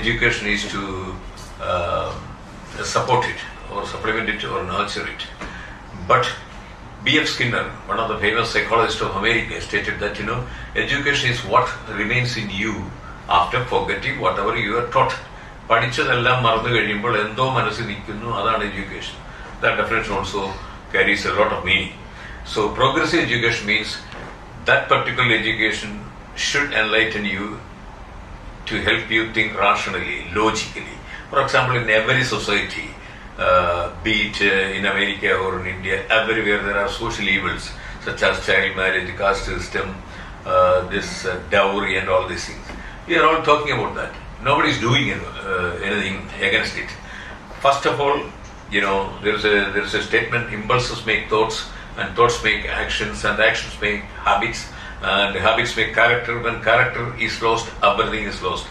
education is to support it or supplement it or nurture it. But B.F. Skinner, one of the famous psychologists of America, stated that education is what remains in you after forgetting whatever you are taught. പഠിച്ചതെല്ലാം മറന്നു കഴിയുമ്പോൾ എന്തോ മനസ്സിൽ നിൽക്കുന്നു, അതാണ് education. That definition also carries a lot of meaning. So progressive education means that particular education should enlighten you to help you think rationally, logically. For example, in every society, be it in America or in India, everywhere there are social evils such as child marriage, caste system, this dowry and all these things. We are all talking about that. Nobody is doing anything against it. First of all, there is a statement: impulses make thoughts, and thoughts make actions, and actions make habits, and habits make character. When character is lost, everything is lost.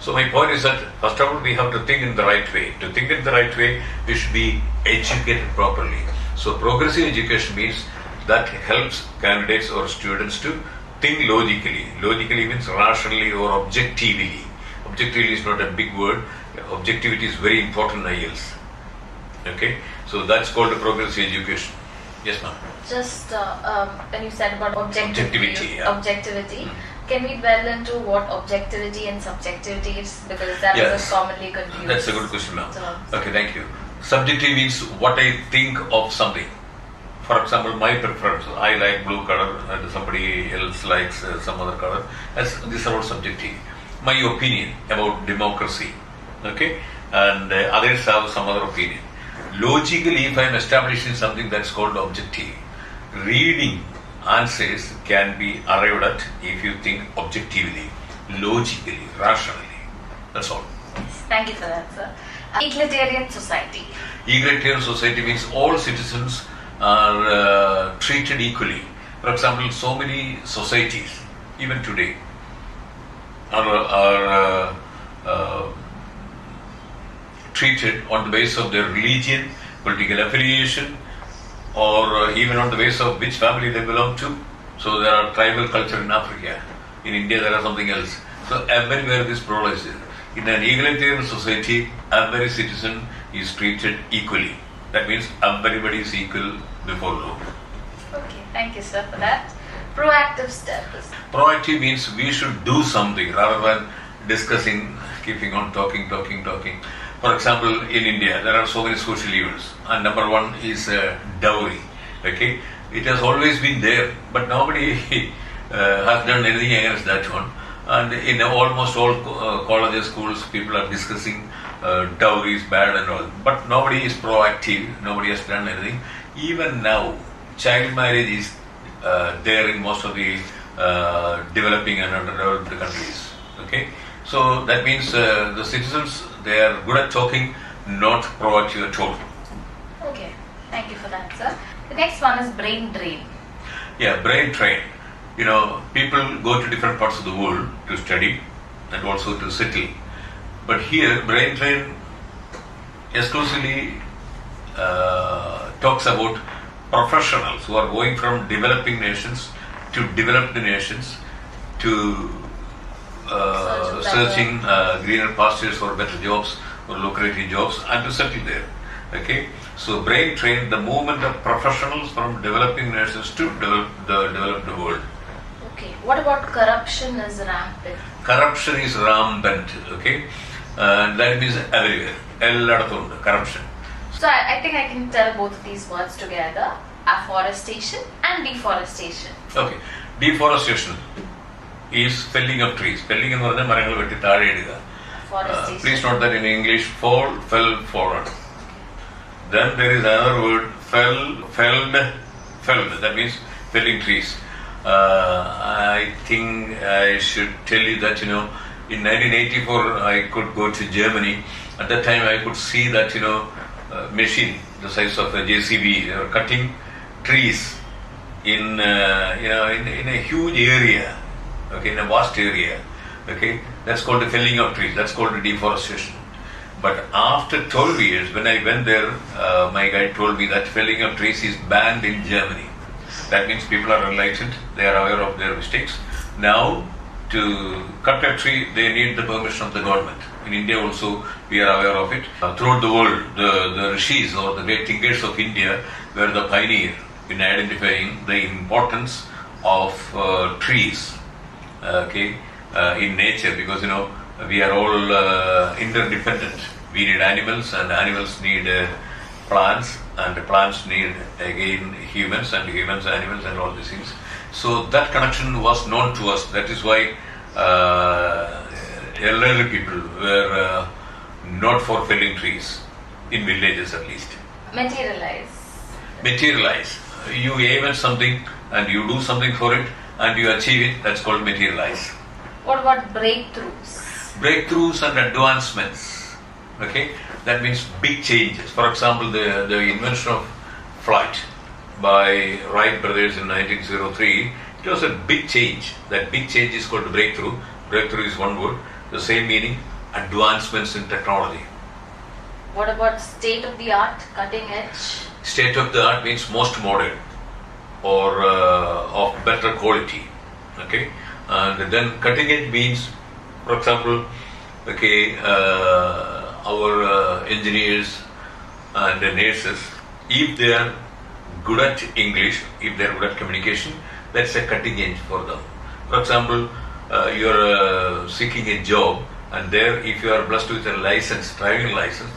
So my point is that first of all we have to think in the right way. To think in the right way, we should be educated properly. So progressive education means that helps candidates or students to think logically. Logically means rationally or objectively. Objectively is not a big word. Objectivity is very important in IELTS. Okay, so that's called a progressive education. Yes, ma'am. Just when you said about objectivity, Yeah. Can we dwell into what objectivity and subjectivity is? Because that is commonly confused. That's a good question, ma'am. Okay, thank you. Subjective means what I think of something. For example, my preference, I like blue color and somebody else likes some other color. These are all subjective. My opinion about democracy, okay, and others have some other opinion. Logically, if I am establishing something, that's called objective. Reading answers can be arrived at if you think objectively, logically, rationally. That's all. Thank you for that, sir. Egalitarian society. Egalitarian society means all citizens are treated equally. For example, so many societies, even today, are treated on the basis of their religion, political affiliation, or even on the basis of which family they belong to. So there are tribal culture in Africa. In India there are something else. So everywhere this proliferation. In an egalitarian society, every citizen is treated equally. That means everybody is equal before law. Okay, thank you, sir, for that. Proactive steps. Proactive means we should do something rather than discussing, keeping on talking. For example, in India, there are so many social evils, and number one is dowry. Okay, it has always been there, but nobody has done anything against that one. And in almost all colleges, schools, people are discussing dowry is bad and all, but nobody is proactive. Nobody has done anything. Even now, child marriage is there in most of the developing and underdeveloped countries. Okay, so that means the citizens, they are good at talking, not proactive at all. Okay, thank you for that, sir. The next one is brain drain. Yeah, brain drain. People go to different parts of the world to study and also to settle. But here, brain drain exclusively talks about professionals who are going from developing nations to developed nations to searching greener pastures or better jobs or lucrative jobs and to settle there. Okay, so brain drain, the movement of professionals from developing nations to the developed world. Okay, what about corruption is rampant? Corruption is rampant. Okay, and that means everywhere. Corruption. So I think I can tell both of these words together: afforestation and deforestation. Okay, deforestation is felling of trees. Felling എന്ന് പറഞ്ഞാൽ മരങ്ങൾ വെട്ടി താഴെ ഇടുക. Please note that in English, fall, fell, fallen. Then there is another word, felled. That means felling trees. I think I should tell you that in 1984 I could go to Germany. At that time I could see that machine the size of a JCB cutting trees in a huge area. Okay, in a vast area. Okay, that's called the felling of trees. That's called the deforestation. But after 12 years, when I went there, my guide told me that felling of trees is banned in Germany. That means people are enlightened, they are aware of their mistakes. Now, to cut a tree, they need the permission of the government. In India also, we are aware of it. Throughout the world, the rishis or the great thinkers of India were the pioneer in identifying the importance of trees, in nature, because we are all interdependent. We need animals, and animals need plants, and plants need again humans, and humans animals, and all these things. So that connection was known to us. That is why elderly people were not for felling trees, in villages at least. Materialize. Materialize. You aim at something and you do something for it and you achieve it. That's called materialize. What about breakthroughs? Breakthroughs and advancements. Okay, that means big changes. For example, the invention of flight by Wright brothers in 1903. It was a big change. That big change is called breakthrough. Breakthrough is one word. The same meaning, advancements in technology. What about state of the art, cutting edge? State of the art means most modern or of better quality. Okay, and then cutting edge means, for example, our engineers and the nurses, if they are good at English, if they are good at communication, that's a cutting edge for them. For example, you are seeking a job, and there, if you are blessed with a license, driving license,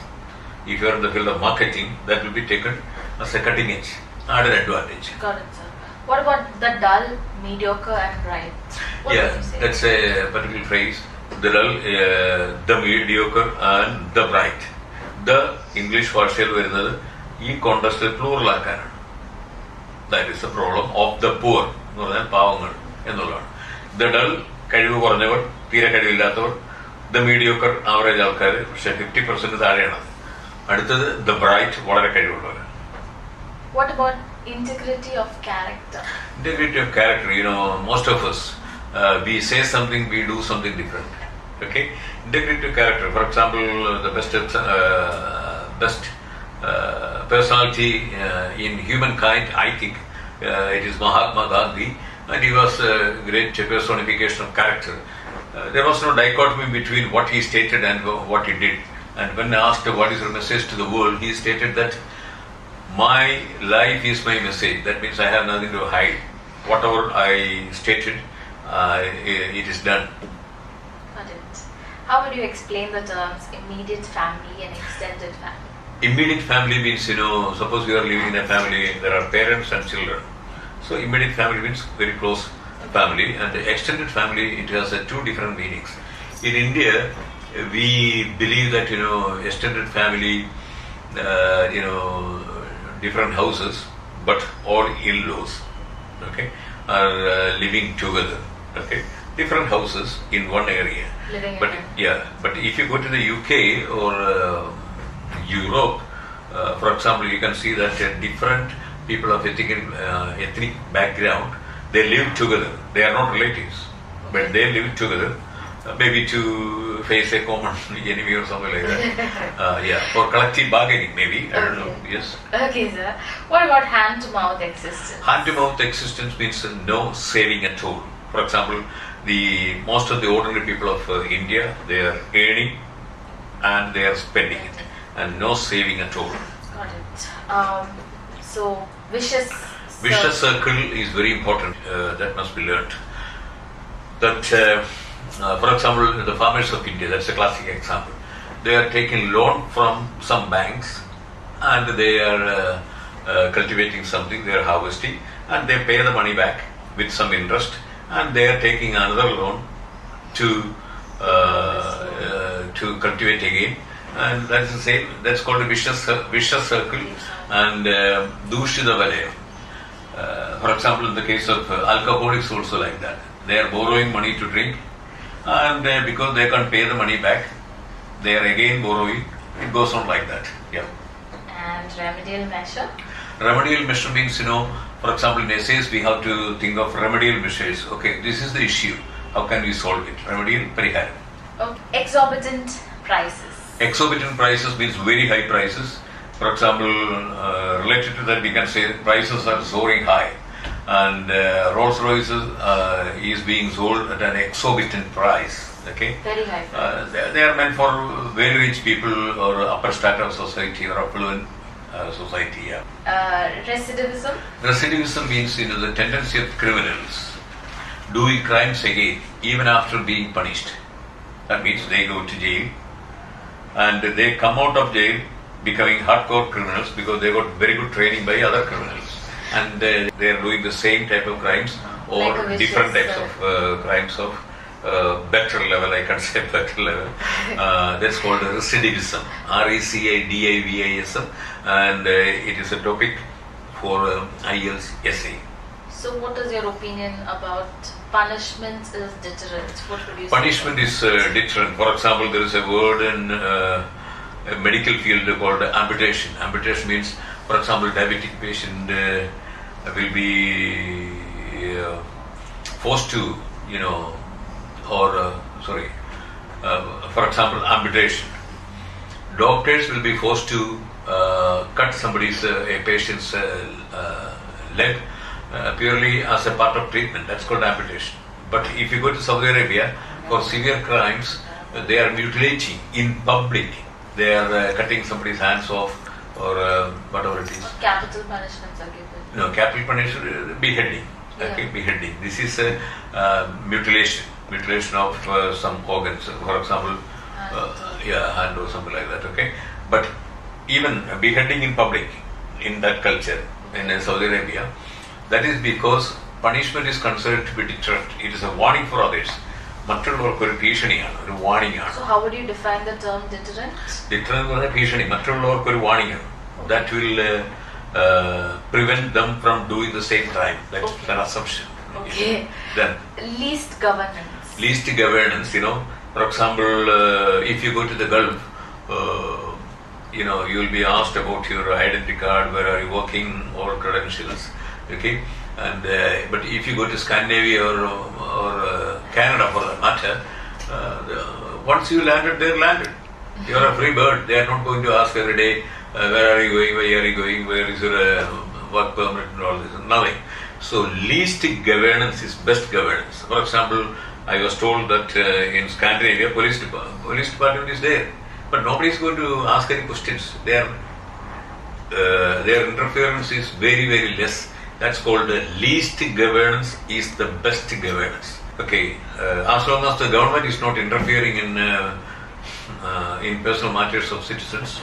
if you are in the field of marketing, that will be taken as a cutting edge, not an advantage. Got it, sir. What about the dull, mediocre, and bright? What would you say? That's a particular phrase. The dull, the mediocre, and the bright. The English ഭാഷയിൽ വരുന്നത് ഈ contest പ്ലൂറലാക്കാനാണ്. That is the problem of the poor എന്ന് പറഞ്ഞാൽ പാവങ്ങൾ എന്നുള്ളതാണ്. The dull, കഴിവ് കുറഞ്ഞവർ, തീരെ കഴിവില്ലാത്തവർ. The mediocre, average ആൾക്കാർ, പക്ഷേ 50% താഴെയാണ്. അടുത്തത് the bright, വളരെ കഴിവുള്ളവർ. What about integrity of character? Integrity of character, most of us, we say something, we do something different. Okay? Integrity of character, for example, the best personality in humankind, I think, it is Mahatma Gandhi, and he was a great personification of character. There was no dichotomy between what he stated and what he did. And when asked what is your message to the world, he stated that my life is my message. That means I have nothing to hide. Whatever I stated, it is done. Got it. How would you explain the terms immediate family and extended family? Immediate family means, suppose you are living in a family, there are parents and children. So immediate family means very close family, and the extended family, it has two different meanings. In India, we believe that, extended family, different houses, but all in-laws, okay, are living together, okay, different houses in one area. But if you go to the UK or Europe, for example, you can see that different people of ethnic background, they live together. They are not relatives, but they live together, maybe to face a common enemy or something like that. For collective bargaining, maybe. I don't know. Yes. Okay, sir. What about hand-to-mouth existence? Hand-to-mouth existence means no saving at all. For example, most of the ordinary people of India, they are earning and they are spending it, and no saving at all. Got it. So, vicious circle is very important. That must be learnt. That, for example, the farmers of India, that's a classic example. They are taking loan from some banks, and they are cultivating something, they are harvesting, and they pay the money back with some interest, and they are taking another loan to cultivate again, and that's the same. That's called a vicious circle, and dushita valayam. For example, in the case of alcoholics, also like that. They are borrowing money to drink, and because they can't pay the money back, they are again borrowing. It goes on like that. Yeah. And remedial measure? Remedial measure means, for example, in essays we have to think of remedial measures. Okay, this is the issue. How can we solve it? Remedial, pariharam. Okay. Exorbitant prices. Exorbitant prices means very high prices. For example, related to that, we can say prices are soaring high, and Rolls-Royce is being sold at an exorbitant price. Okay, Very high price. they are meant for very rich people or upper strata of society or affluent society. Yeah. Recidivism. Recidivism means the tendency of criminals doing crimes again even after being punished. That means they go to jail and they come out of jail becoming hardcore criminals because they got very good training by other criminals, and they are doing the same type of crimes or Like different types of crimes of better level. I can't say better level. That's called recidivism. RECIDIVISM, and it is a topic for IELTS essay. So, what is your opinion about punishment is deterrent? What would you say? Punishment is deterrent. For example, there is a word in a medical field called amputation. Amputation means, for example, diabetic patient will be forced to, for example, amputation. Doctors will be forced to cut a patient's leg purely as a part of treatment. That's called amputation. But if you go to Saudi Arabia, for severe crimes, they are mutilating in public. They are cutting somebody's hands off or whatever it is. Capital punishments are given. No, capital punishment, beheading. Okay, Yeah. beheading. This is mutilation of some organs. For example, hand or something like that. Okay, but even beheading in public in that culture in Saudi Arabia, that is because punishment is considered to be deterrent. It is a warning for others. മറ്റുള്ളവർക്ക് ഒരു ഭീഷണിയാണ്, ഒരു warning ആണ്. So, how would you define the term deterrent? Deterrent എന്ന് പറഞ്ഞാൽ ഭീഷണി, മറ്റുള്ളവർക്ക് ഒരു warning ആണ്. That will prevent them from doing the same crime. That's Okay. an assumption. Okay. Then Least governance. least governance, for example, if you go to the Gulf, you will be asked about your identity card, where are you working, or credentials, okay? And but if you go to Scandinavia or Canada for that matter, once you landed, they're landed. You are a free bird. They are not going to ask every day, where are you going, where are you going, where is your work permit and all this, nothing. So least governance is best governance. For example, I was told that in Scandinavia, police department is there, but nobody is going to ask any questions. Their interference is very, very less. That's called least governance is the best governance. Okay, as long as the government is not interfering in personal matters of citizens,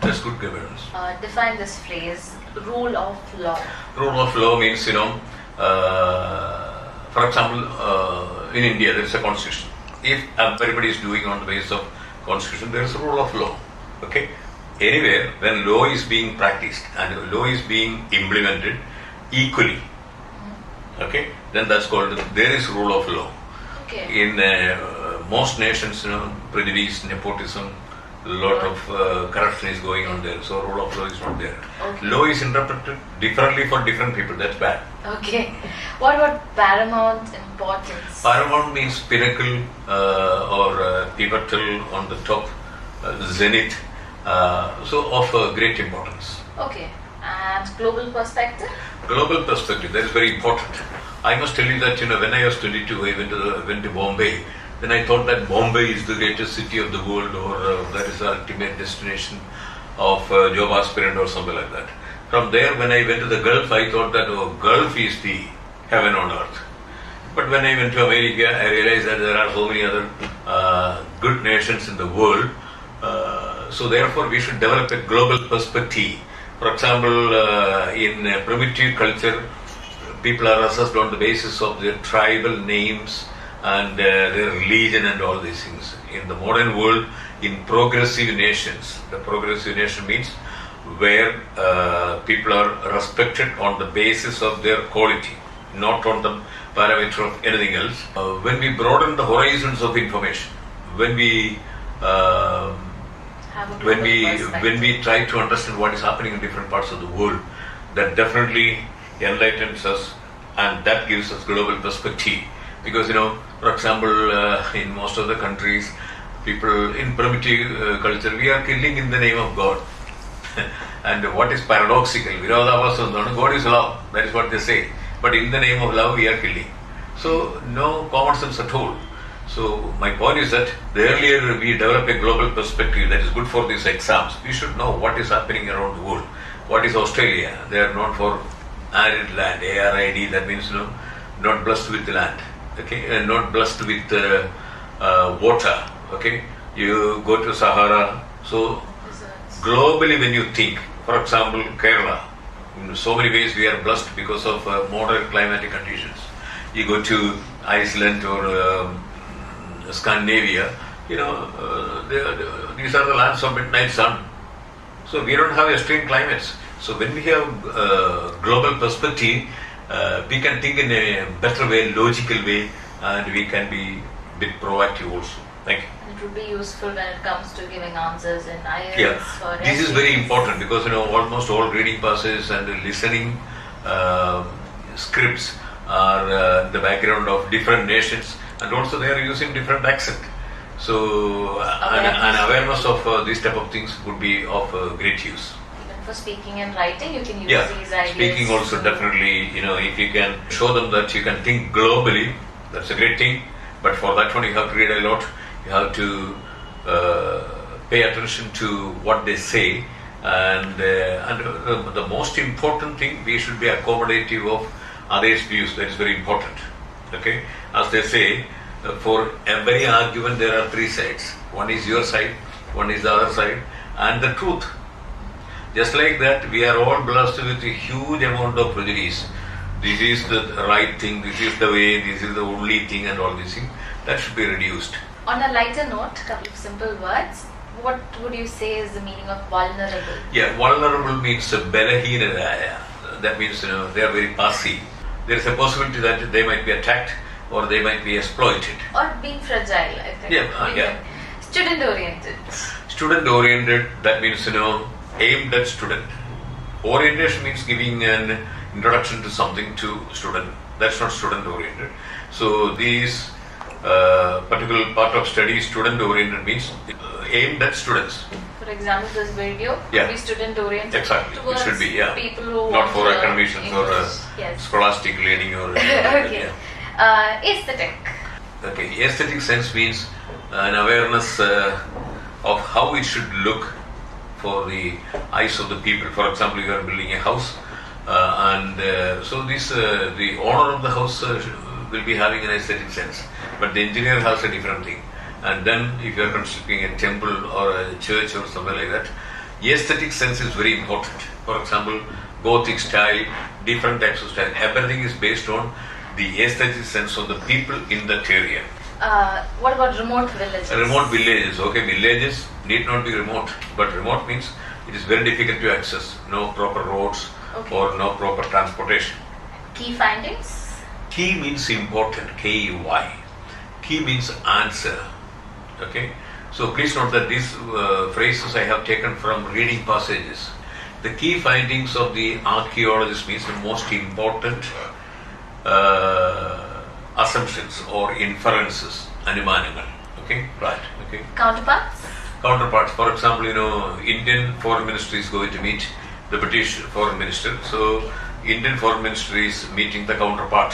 that's good governance. Define this phrase, rule of law. Rule of law means, for example, in India there is a constitution. If everybody is doing on the basis of constitution, there is a rule of law. Okay, anywhere when law is being practiced and law is being implemented equally, okay, then that's called, there is rule of law. Okay. In most nations, prejudice, nepotism, a lot of corruption is going on there, so rule of law is not there. Okay. Law is interpreted differently for different people. That's bad. Okay. What about paramount importance? Paramount means pinnacle or pivotal, on the top, zenith, so of great importance. Okay. And global perspective? Global perspective, that is very important. I must tell you that when I was 22, I went to Bombay. Then I thought that Bombay is the greatest city of the world, or that is the ultimate destination of job aspirant or something like that. From there, when I went to the Gulf, I thought that Gulf is the heaven on earth. But when I went to America, I realized that there are so many other good nations in the world. So therefore, we should develop a global perspective. For example, in primitive culture, people are assessed on the basis of their tribal names and their religion and all these things. In the modern world, in progressive nations, the progressive nation means where people are respected on the basis of their quality, not on the parameter of anything else. When we broaden the horizons of information, when we try to understand what is happening in different parts of the world, that definitely enlightens us, and that gives us global perspective. Because for example, in most of the countries, people in primitive culture, we are killing in the name of God. And what is paradoxical, God is love, that is what they say, but in the name of love we are killing. So no common sense at all. So my point is that the earlier we develop a global perspective that is good for these exams, we should know what is happening around the world. What is Australia? They are known for arid land, ARID, that means not blessed with land, okay, not blessed with water, okay. You go to Sahara, so globally when you think, for example, Kerala, in so many ways we are blessed because of moderate climatic conditions. You go to Iceland or Scandinavia, these are the lands of midnight sun. So we don't have extreme climates. So when we have global perspective, we can think in a better way, logical way, and we can be a bit proactive also. Thank you. It would be useful when it comes to giving answers in IELTS. Yeah, this is very important because almost all reading passages and listening scripts are the background of different nations, and also they are using different accent. So an awareness of these type of things would be of great use. Even for speaking and writing, you can use these ideas. Speaking also definitely, if you can show them that you can think globally, that's a great thing. But for that one, you have to read a lot. You have to pay attention to what they say, and the most important thing, we should be accommodative of others' views. That is very important. Okay, as they say, for every argument there are three sides. One is your side, one is the other side, and the truth. Just like that, we are all blessed with a huge amount of prejudice. This is the right thing, this is the way, this is the only thing, and all these things. That should be reduced. On a lighter note, a couple of simple words. What would you say is the meaning of vulnerable? Yeah, vulnerable means balahinadaya. That means they are very passive. There is a possibility that they might be attacked or they might be exploited. Or being fragile, I think. Yeah. Student oriented. Student oriented, that means aimed at student. Orientation means giving an introduction to something to student. That's not student oriented. So these particular part of study, student oriented, means aimed at students. For example, this video could be student oriented. Exactly, it should be, people who not for academicians or scholastic learning or okay. Aesthetic. Okay, aesthetic sense means an awareness of how it should look for the eyes of the people. For example, you are building a house, so this the owner of the house will be having an aesthetic sense, but the engineer has a different thing. And then if you are constructing a temple or a church or something like that, aesthetic sense is very important. For example, Gothic style, different types of style, everything is based on the aesthetic sense of the people in that area. What about remote villages? Remote villages, okay, villages need not be remote, but remote means it is very difficult to access, no proper roads or no proper transportation. Key findings? Key means important, K-E-Y. Key means answer, okay. So please note that these phrases I have taken from reading passages. The key findings of the archaeologist means the most important assumptions or inferences, anumanangal. Okay, right. Okay. Counterparts. For example, Indian foreign ministry is going to meet the British foreign minister. So Indian foreign ministry is meeting the counterpart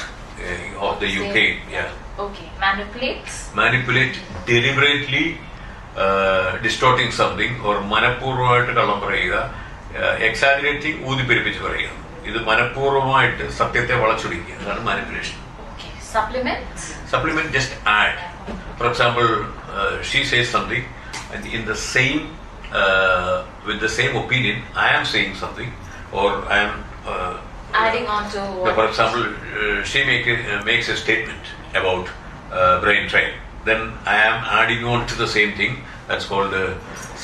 of the UK. Yeah. Okay. Manipulate. Deliberately distorting something or manapurvamayitte kallam parayuka, exaggerating ഊതിപ്പെരുപ്പിച്ച് പറയുക. ഇത് മനഃപൂർവ്വമായിട്ട് സത്യത്തെ വളച്ചൊടിക്കുക. അതാണ് manipulation. Okay. Supplement, just add. For example, she says something, and in the same, with the same opinion, I am saying something, or I am adding on to what? For example, she makes a statement about brain drain. Then I am adding on to the same thing. That's called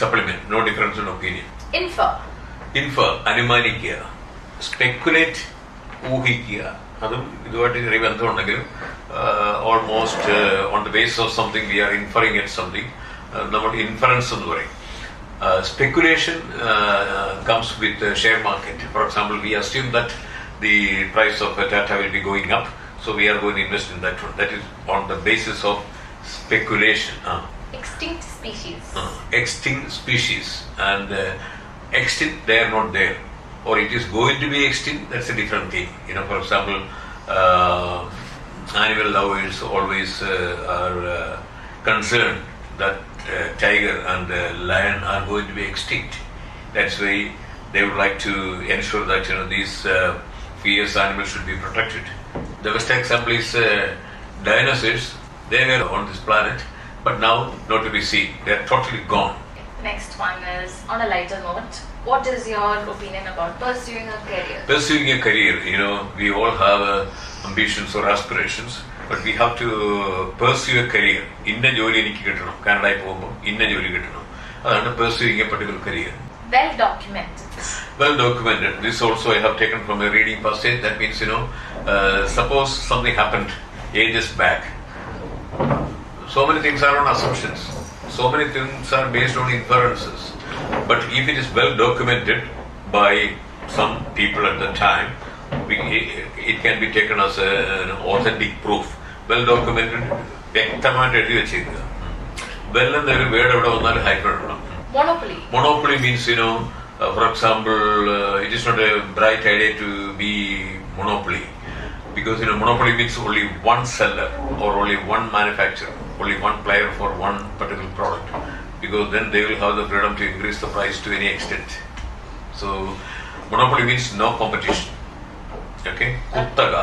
supplement. No difference in opinion. Infer, അനുമാനിക്കുക. Speculate, ഊഹിക്കുക. അതും ഇതുമായിട്ട് ചെറിയ ബന്ധമുണ്ടെങ്കിലും almost on the basis of something we are inferring at something. നമ്മൾ inference എന്ന് പറയും. Speculation comes with the share market. For example, we assume that the price of Tata will be going up, so we are going to invest in that one. That is on the basis of speculation. Extinct species. And extinct, they are not there. Or it is going to be extinct, that's a different thing. For example, animal lovers always are concerned that tiger and lion are going to be extinct. That's why they would like to ensure that these fierce animals should be protected. The best example is dinosaurs. They were on this planet, but now not to be seen. They are totally gone. Next one is on a lighter note. What is your opinion about pursuing a career? Pursuing a career, we all have ambitions or aspirations, but we have to pursue a career. Inna jolly enikku kittanam. Canada പോകുമ്പോൾ inna jolly kittanam. Adana pursuing a particular career. Well documented. Well documented. This also I have taken from a reading passage. That means, suppose something happened ages back. So many things are on assumptions. So many things are based on inferences. But if it is well documented by some people at the time, it can be taken as an authentic proof. Well documented, വ്യക്തമായിട്ട് എഴുതി വെച്ചേക്കുക. Well എന്നൊരു word എവിടെ വന്നാലും hyphen ഇടണം. Monopoly. Monopoly means, for example, it is not a bright idea to be monopoly. Because, monopoly means only one seller or only one manufacturer, only one player for one particular product. Because then they will have the freedom to increase the price to any extent. So, monopoly means no competition. Okay? Kuttaga,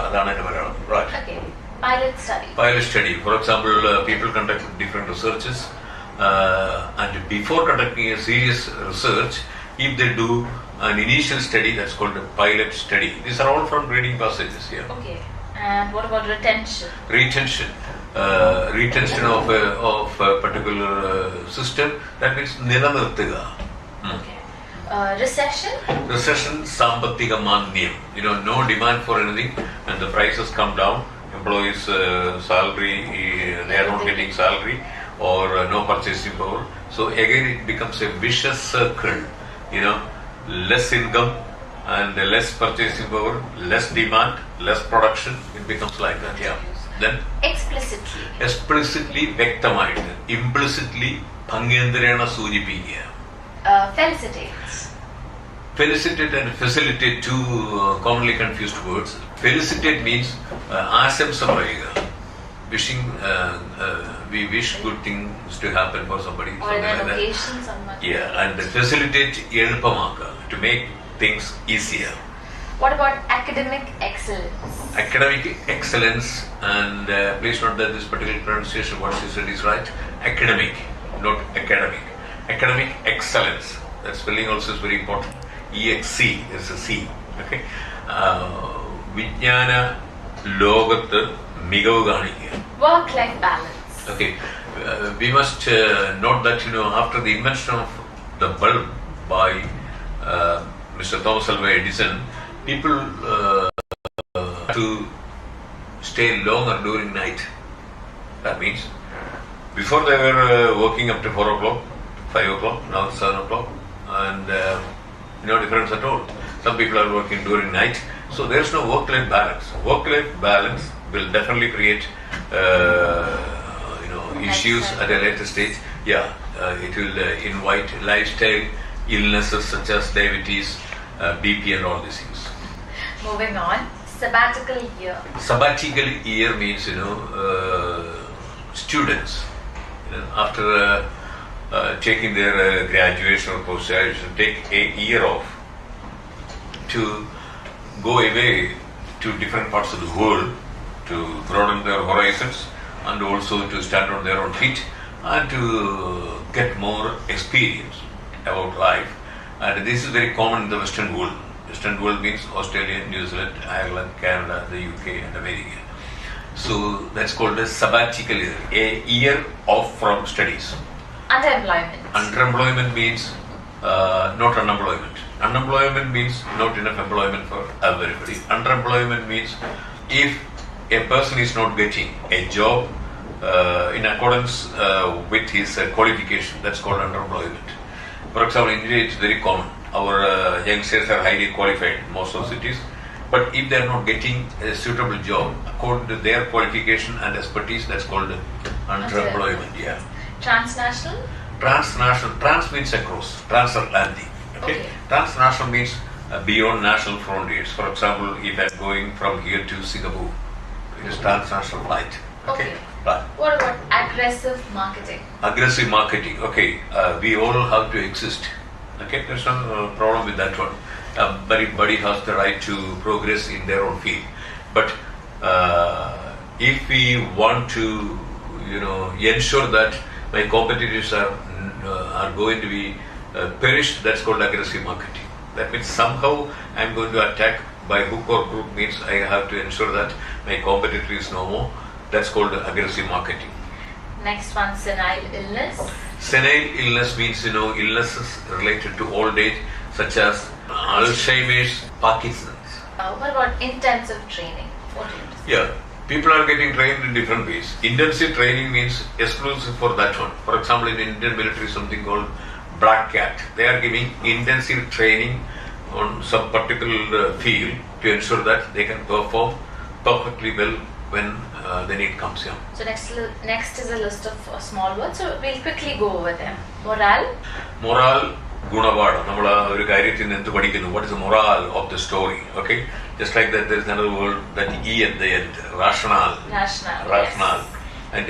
right? Okay. Pilot study. Pilot study. For example, people conduct different researches. And before conducting a serious research, if they do an initial study, that's called a pilot study. These are all from reading passages here. Okay. And what about retention? Retention. Retention of a particular system, that means nilamirthuka. Okay. Recession? Recession, sambathiga manyam. No demand for anything, and the prices come down. Employees' salary, they are not getting salary, or no purchasing power. So again, it becomes a vicious circle. Less income and less purchasing power, less demand, less production. It becomes like that. Yeah. Then explicitly വ്യക്തമായിട്ട്, implicitly ഭംഗേന്ദ്രേണ സൂചിപ്പിക്കുക. Felicitate. Felicitate and facilitate, two commonly confused words. Felicitate means ആശംസ പറയുക. Wishing, we wish good things to happen for somebody. Or in an occasion, someone. Yeah, and facilitate എളുപ്പമാക്കുക, to make things easier. What about academic excellence? Academic excellence, and please note that this particular pronunciation, what she said is right. Academic, not academic. Academic excellence. That spelling also is very important. EXC, there's a C. Okay. വിജ്ഞാന ലോകത്ത് മികവ് കാണിക്കുക. Work-life balance. Okay. We must note that, after the invention of the bulb by Mr. Thomas Alva Edison, people to stay longer during night. That means before they were working up to 4 o'clock, 5 o'clock, now it's 7 o'clock, and no difference at all. Some people are working during night, so there's no work-life balance. Work-life balance will definitely create issues at a later stage. Yeah, it will invite lifestyle illnesses such as diabetes, BP and all these things. Moving on, sabbatical year. Sabbatical year means, students, after taking their graduation or post-graduation, take a year off to go away to different parts of the world to broaden their horizons and also to stand on their own feet and to get more experience about life. And this is very common in the Western world. Western world means Australia, New Zealand, Ireland, Canada, the UK and America. So that's called a sabbatical year, a year off from studies. Underemployment. Underemployment means not unemployment. Unemployment means not enough employment for everybody. Underemployment means if a person is not getting a job in accordance with his qualification, that's called underemployment. For example, in India it's very common. Our youngsters are highly qualified in most of the cities, but if they are not getting a suitable job according to their qualification and expertise, that's called underemployment. Yeah. Transnational? Transnational. Trans means across. Transatlantic. Okay. Transnational means beyond national frontiers. For example, if I'm going from here to Singapore, it is transnational flight. Okay. Right. What about aggressive marketing? Aggressive marketing. Okay. We all have to exist. Okay. There's no problem with that one. Everybody has the right to progress in their own field. But if we want to, ensure that my competitors are going to be perished, that's called aggressive marketing. That means somehow I'm going to attack by hook or crook, means I have to ensure that my competitor is no more. That's called aggressive marketing. Next one, senile illness. Senile illness means, illnesses related to old age, such as Alzheimer's, Parkinson's. What about intensive training? What do you Yeah, people are getting trained in different ways. Intensive training means exclusive for that one. For example, in Indian military, something called Black Cat. They are giving intensive training on some particular field to ensure that they can perform perfectly well when the need comes. Yeah. So next is a list of small words. So we'll quickly go over them. Morale. Moral, Gunavada. What is the moral of the story? Okay. Just like that, there is another word, that E at the end. Rationale. Rationale. Rationale. And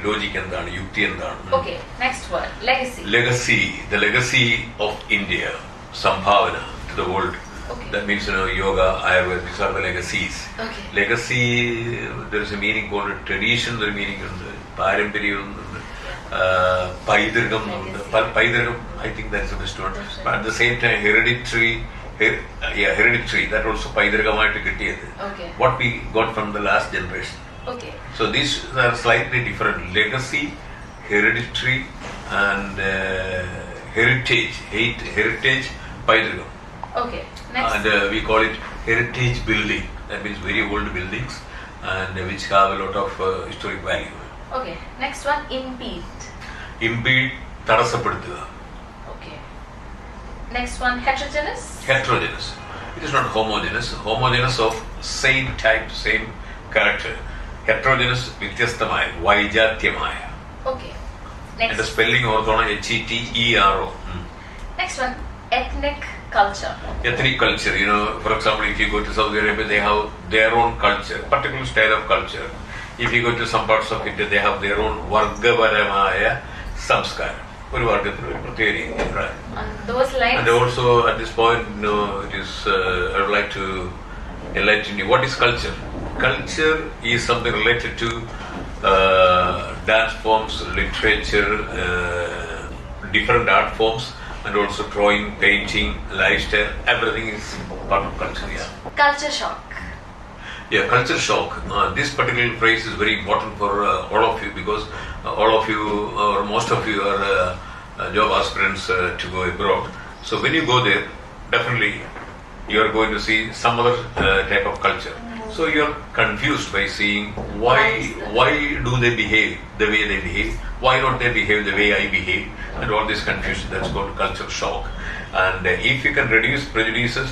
logic and yukti and Okay. Next word. Legacy. Legacy. The legacy of India. Sambhavana to the world. Okay. That means, yoga, Ayurveda, these are the legacies. Okay. Legacy, there is a meaning called tradition, there is a meaning called Parampariyam, Paidirgam. Paidirgam, I think that's the best word. Right. But at the same time, hereditary, hereditary, that also Paidirgam. Okay. What we got from the last generation. Okay. So these are slightly different. Legacy, hereditary, and heritage. Heritage, Paidirgam. Okay. Next. And we call it heritage building. That means very old buildings and which have a lot of historic value. Okay. Next one. Impede. Impede, tadasapaduthuka. Okay. Next one. Heterogeneous. Heterogeneous. It is not homogeneous. Homogeneous of same type, same character. Heterogeneous, vytyastamaya, vaijatyamaya. Okay. And the Next. spelling orthona HETERO. Next one. Ethnic culture. Ethnic culture, for example, if you go to Saudi Arabia, they have their own culture, particular style of culture. If you go to some parts of India, they have their own vargaparamaya samskara. Right. On those lines. And also at this point, it is. I would like to enlighten you. What is culture? Culture is something related to dance forms, literature, different art forms, and also drawing, painting, lifestyle. Everything is part of culture. Yeah. Culture shock. Yeah, culture shock. This particular phrase is very important for all of you, because all of you or most of you are job aspirants to go abroad. So when you go there, definitely you are going to see some other type of culture. So you are confused by seeing why do they behave the way they behave? Why don't they behave the way I behave? And all this confusion, that's called culture shock. And if you can reduce prejudices,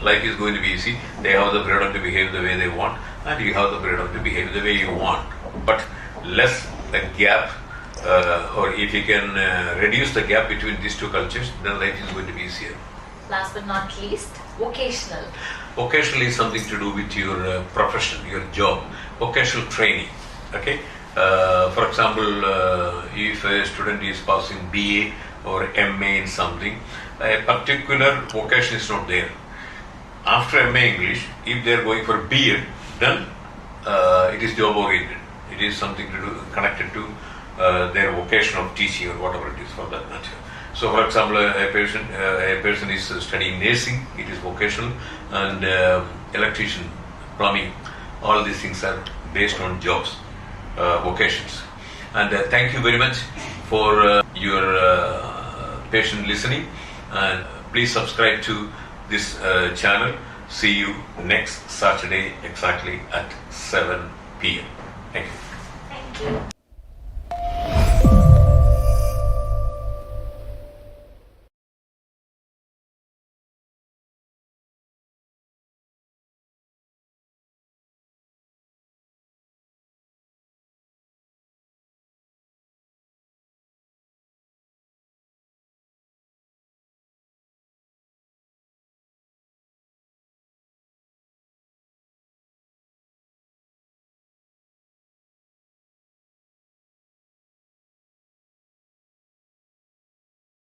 life is going to be easy. They have the freedom to behave the way they want, and you have the freedom to behave the way you want. But less the gap, or if you can reduce the gap between these two cultures, then life is going to be easier. Last but not least, vocational. Vocational is something to do with your profession, your job, vocational training. Okay. For example, if a student is passing BA or MA in something, a particular vocation is not there. After MA English, if they are going for BA, then it is job oriented. It is something to do connected to their vocation of teaching or whatever it is for that matter. So, for example, a person is studying nursing, it is vocational, and electrician, plumbing, all these things are based on jobs, vocations. And thank you very much for your patient listening, and please subscribe to this channel. See you next Saturday exactly at 7 p.m. Thank you. Thank you.